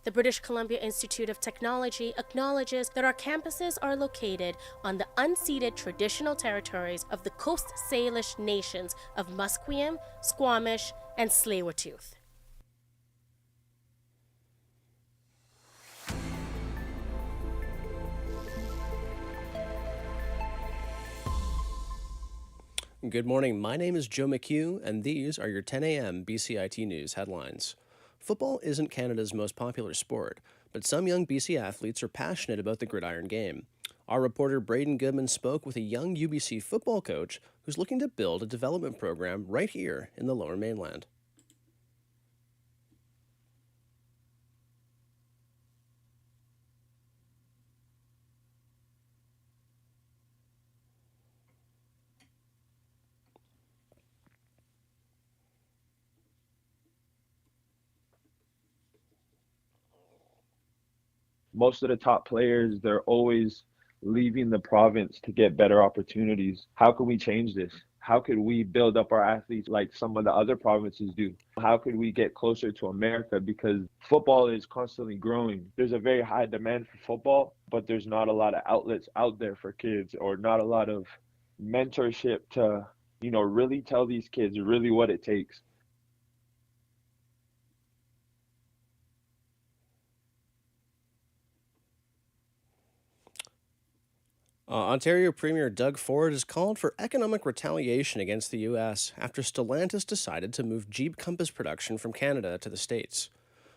The British Columbia Institute of Technology acknowledges that our campuses are located on the unceded traditional territories of the Coast Salish nations of Musqueam, Squamish, and Tsleil-Waututh. Good morning. My name is Joe McHugh, and these are your 10 a.m. BCIT News headlines. Football isn't Canada's most popular sport, but some young BC athletes are passionate about the gridiron game. Our reporter Braden Goodman spoke with a young UBC football coach who's looking to build a development program right here in the Lower Mainland. Most of the top players, they're always leaving the province to get better opportunities. How can we change this? How could we build up our athletes like some of the other provinces do? How could we get closer to America? Because football is constantly growing. There's a very high demand for football, but there's not a lot of outlets out there for kids, or not a lot of mentorship to, really tell these kids really what it takes. Ontario Premier Doug Ford has called for economic retaliation against the U.S. after Stellantis decided to move Jeep Compass production from Canada to the States.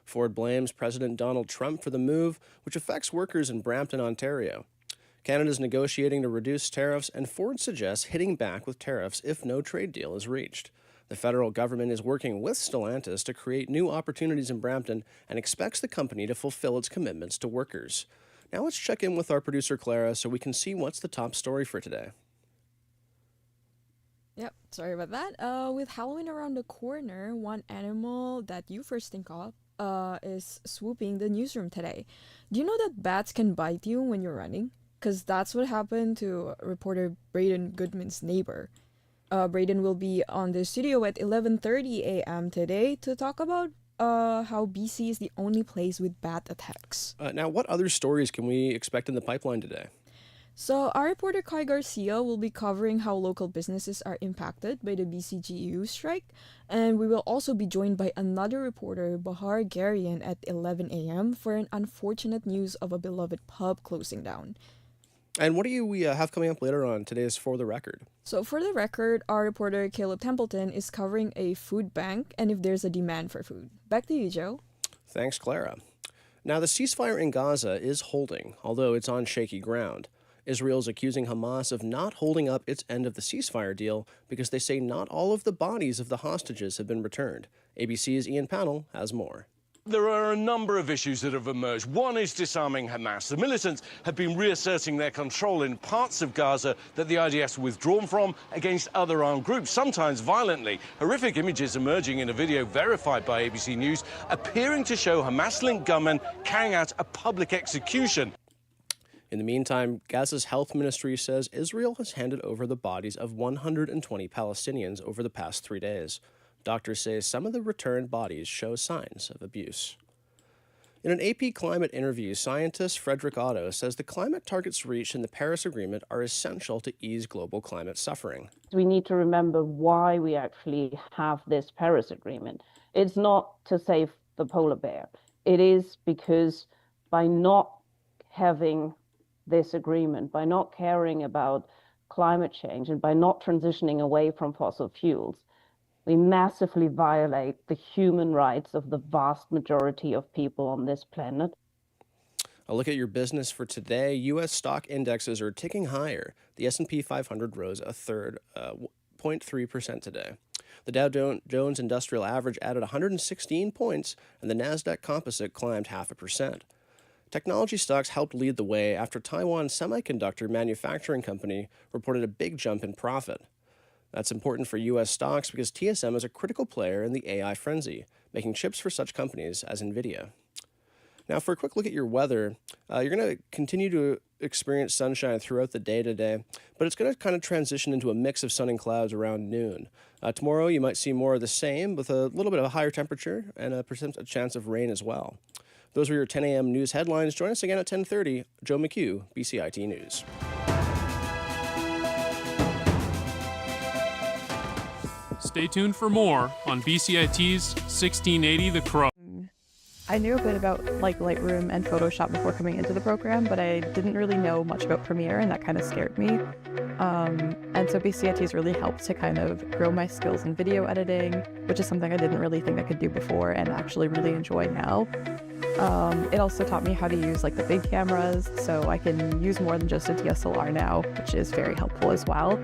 Ford blames President Donald Trump for the move, which affects workers in Brampton, Ontario. Canada's negotiating to reduce tariffs, and Ford suggests hitting back with tariffs if no trade deal is reached. The federal government is working with Stellantis to create new opportunities in Brampton and expects the company to fulfill its commitments to workers. Now let's check in with our producer Clara so we can see what's the top story for today. Yep, sorry about that. With Halloween around the corner, one animal that you first think of is swooping the newsroom today. Do you know that bats can bite you when you're running? Because that's what happened to reporter Braden Goodman's neighbor. Braden will be on the studio at 11:30 a.m. today to talk about how BC is the only place with bat attacks. Now, what other stories can we expect in the pipeline today? So our reporter Kai Garcia will be covering how local businesses are impacted by the BCGEU strike, and we will also be joined by another reporter, Bahar Garian, at 11 a.m. for an unfortunate news of a beloved pub closing down. And what do we have coming up later on today's For the Record? So for the record, our reporter Caleb Templeton is covering a food bank and if there's a demand for food. Back to you, Joe. Thanks, Clara. Now, the ceasefire in Gaza is holding, although it's on shaky ground. Israel's accusing Hamas of not holding up its end of the ceasefire deal because they say not all of the bodies of the hostages have been returned. ABC's Ian Pannell has more. There are a number of issues that have emerged. One is disarming Hamas. The militants have been reasserting their control in parts of Gaza that the IDF's withdrawn from against other armed groups, sometimes violently. Horrific images emerging in a video verified by ABC News appearing to show Hamas-linked gunmen carrying out a public execution. In the meantime, Gaza's health ministry says Israel has handed over the bodies of 120 Palestinians over the past 3 days. Doctors say some of the returned bodies show signs of abuse. In an AP climate interview, scientist Frederick Otto says the climate targets reached in the Paris Agreement are essential to ease global climate suffering. We need to remember why we actually have this Paris Agreement. It's not to save the polar bear. It is because by not having this agreement, by not caring about climate change, and by not transitioning away from fossil fuels, we massively violate the human rights of the vast majority of people on this planet. A look at your business for today. U.S. stock indexes are ticking higher. The S&P 500 rose a third, 0.3% today. The Dow Jones Industrial Average added 116 points, and the Nasdaq Composite climbed 0.5%. Technology stocks helped lead the way after Taiwan Semiconductor Manufacturing Company reported a big jump in profit. That's important for U.S. stocks because TSM is a critical player in the AI frenzy, making chips for such companies as NVIDIA. Now, for a quick look at your weather, you're going to continue to experience sunshine throughout the day today, but it's going to kind of transition into a mix of sun and clouds around noon. Tomorrow, you might see more of the same with a little bit of a higher temperature and a chance of rain as well. Those were your 10 a.m. news headlines. Join us again at 10:30. Joe McHugh, BCIT News. Stay tuned for more on BCIT's 1680 The Crow. I knew a bit about Lightroom and Photoshop before coming into the program, but I didn't really know much about Premiere, and that kind of scared me. And so BCIT has really helped to kind of grow my skills in video editing, which is something I didn't really think I could do before and actually really enjoy now. It also taught me how to use the big cameras, so I can use more than just a DSLR now, which is very helpful as well.